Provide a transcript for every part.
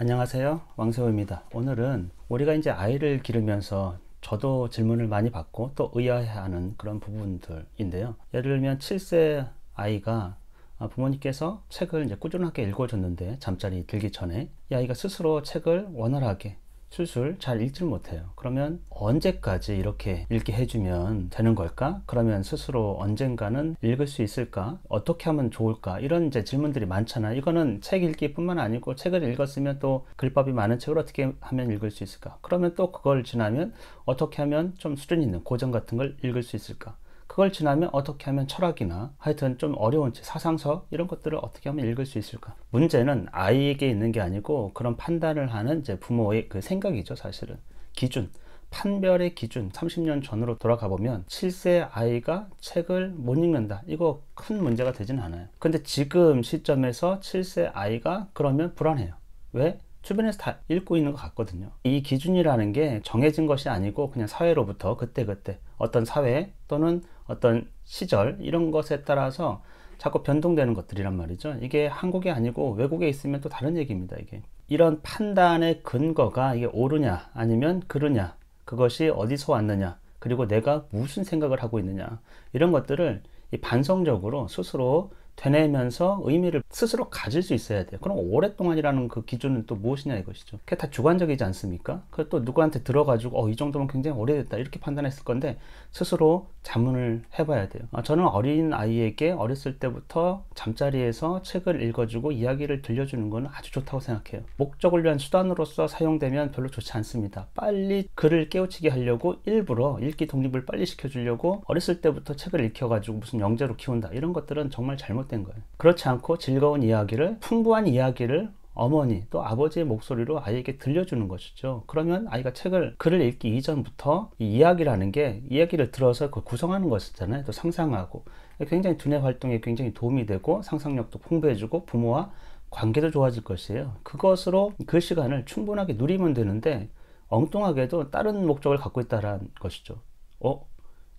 안녕하세요, 왕세호입니다. 오늘은 우리가 이제 아이를 기르면서 저도 질문을 많이 받고 또 의아해하는 그런 부분들인데요. 예를 들면 7세 아이가 부모님께서 책을 이제 꾸준하게 읽어줬는데 잠자리 들기 전에 이 아이가 스스로 책을 원활하게 술술 잘 읽질 못해요. 그러면 언제까지 이렇게 읽게 해주면 되는 걸까? 그러면 스스로 언젠가는 읽을 수 있을까? 어떻게 하면 좋을까? 이런 이제 질문들이 많잖아요. 이거는 책 읽기뿐만 아니고 책을 읽었으면 또 글밥이 많은 책을 어떻게 하면 읽을 수 있을까? 그러면 또 그걸 지나면 어떻게 하면 좀 수준 있는 고전 같은 걸 읽을 수 있을까? 그걸 지나면 어떻게 하면 철학이나 하여튼 좀 어려운 책, 사상서 이런 것들을 어떻게 하면 읽을 수 있을까? 문제는 아이에게 있는 게 아니고 그런 판단을 하는 이제 부모의 그 생각이죠, 사실은. 기준, 판별의 기준, 30년 전으로 돌아가 보면 7세 아이가 책을 못 읽는다. 이거 큰 문제가 되진 않아요. 근데 지금 시점에서 7세 아이가 그러면 불안해요. 왜? 주변에서 다 읽고 있는 것 같거든요. 이 기준이라는 게 정해진 것이 아니고 그냥 사회로부터 그때그때 어떤 사회 또는 어떤 시절 이런 것에 따라서 자꾸 변동되는 것들이란 말이죠. 이게 한국이 아니고 외국에 있으면 또 다른 얘기입니다. 이게 이런 판단의 근거가 이게 옳으냐 아니면 그르냐, 그것이 어디서 왔느냐, 그리고 내가 무슨 생각을 하고 있느냐, 이런 것들을 반성적으로 스스로 되뇌면서 의미를 스스로 가질 수 있어야 돼요. 그럼 오랫동안이라는 그 기준은 또 무엇이냐 이것이죠. 그게 다 주관적이지 않습니까? 그 또 누구한테 들어가지고 이 정도면 굉장히 오래됐다 이렇게 판단했을 건데 스스로 자문을 해봐야 돼요. 저는 어린 아이에게 어렸을 때부터 잠자리에서 책을 읽어주고 이야기를 들려주는 건 아주 좋다고 생각해요. 목적을 위한 수단으로서 사용되면 별로 좋지 않습니다. 빨리 글을 깨우치게 하려고 일부러 읽기 독립을 빨리 시켜주려고 어렸을 때부터 책을 읽혀가지고 무슨 영재로 키운다, 이런 것들은 정말 잘못된 거예요. 그렇지 않고 즐거운 이야기를, 풍부한 이야기를 어머니 또 아버지의 목소리로 아이에게 들려주는 것이죠. 그러면 아이가 글을 읽기 이전부터 이 이야기라는 게 이야기를 들어서 그걸 구성하는 것이잖아요. 또 상상하고 굉장히 두뇌 활동에 굉장히 도움이 되고 상상력도 풍부해지고 부모와 관계도 좋아질 것이에요. 그것으로 그 시간을 충분하게 누리면 되는데 엉뚱하게도 다른 목적을 갖고 있다는 것이죠.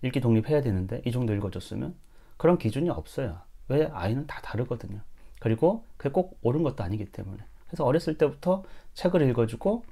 읽기 독립해야 되는데 이 정도 읽어줬으면, 그런 기준이 없어요. 왜? 아이는 다 다르거든요. 그리고 그게 꼭 옳은 것도 아니기 때문에. 그래서 어렸을 때부터 책을 읽어주고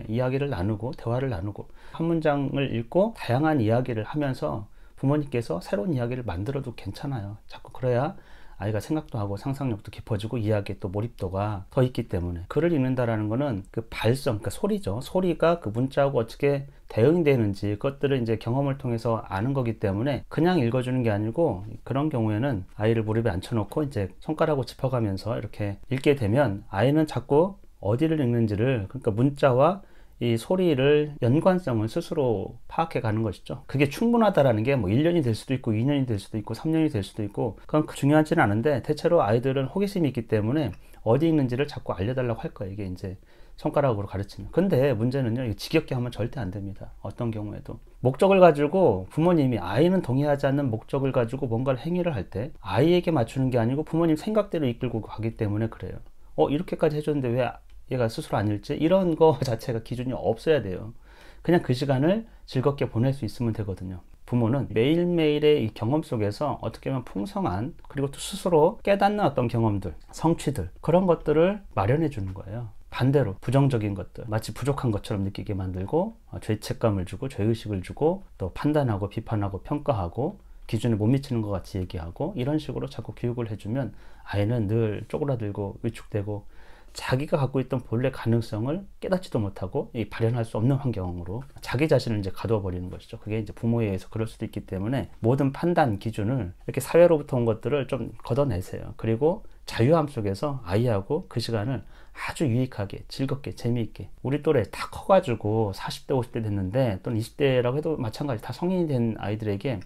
이야기를 나누고 대화를 나누고 한 문장을 읽고 다양한 이야기를 하면서 부모님께서 새로운 이야기를 만들어도 괜찮아요. 자꾸 그래야 아이가 생각도 하고 상상력도 깊어지고 이야기에 또 몰입도가 더 있기 때문에. 글을 읽는다라는 거는 그 발성, 그러니까 소리죠. 소리가 그 문자하고 어떻게 대응이 되는지 그것들을 이제 경험을 통해서 아는 거기 때문에 그냥 읽어주는 게 아니고, 그런 경우에는 아이를 무릎에 앉혀놓고 이제 손가락으로 짚어가면서 이렇게 읽게 되면 아이는 자꾸 어디를 읽는지를, 그러니까 문자와 이 소리를 연관성을 스스로 파악해 가는 것이죠. 그게 충분하다라는 게 뭐 1년이 될 수도 있고 2년이 될 수도 있고 3년이 될 수도 있고 그건 중요하지는 않은데, 대체로 아이들은 호기심이 있기 때문에 어디 있는지를 자꾸 알려달라고 할 거예요. 이게 이제 손가락으로 가르치면. 근데 문제는요, 이거 지겹게 하면 절대 안 됩니다. 어떤 경우에도 목적을 가지고 부모님이, 아이는 동의하지 않는 목적을 가지고 뭔가를 행위를 할 때 아이에게 맞추는 게 아니고 부모님 생각대로 이끌고 가기 때문에 그래요. 이렇게까지 해줬는데 왜 얘가 스스로 안 읽지? 이런 거 자체가 기준이 없어야 돼요. 그냥 그 시간을 즐겁게 보낼 수 있으면 되거든요. 부모는 매일매일의 이 경험 속에서 어떻게 보면 풍성한, 그리고 또 스스로 깨닫는 어떤 경험들, 성취들, 그런 것들을 마련해 주는 거예요. 반대로 부정적인 것들, 마치 부족한 것처럼 느끼게 만들고 죄책감을 주고 죄의식을 주고 또 판단하고 비판하고 평가하고 기준에 못 미치는 것 같이 얘기하고, 이런 식으로 자꾸 교육을 해주면 아이는 늘 쪼그라들고 위축되고 자기가 갖고 있던 본래 가능성을 깨닫지도 못하고 발현할 수 없는 환경으로 자기 자신을 이제 가두어 버리는 것이죠. 그게 이제 부모에 의해서 그럴 수도 있기 때문에 모든 판단 기준을 이렇게 사회로부터 온 것들을 좀 걷어내세요. 그리고 자유함 속에서 아이하고 그 시간을 아주 유익하게 즐겁게 재미있게, 우리 또래 다 커가지고 40대 50대 됐는데 또는 20대라고 해도 마찬가지, 다 성인이 된 아이들에게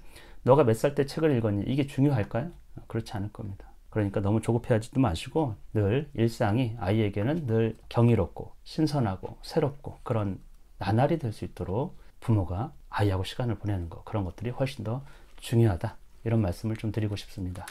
너가 몇 살 때 책을 읽었니? 이게 중요할까요? 그렇지 않을 겁니다. 그러니까 너무 조급해하지도 마시고 늘 일상이 아이에게는 늘 경이롭고 신선하고 새롭고 그런 나날이 될 수 있도록 부모가 아이하고 시간을 보내는 거, 그런 것들이 훨씬 더 중요하다, 이런 말씀을 좀 드리고 싶습니다.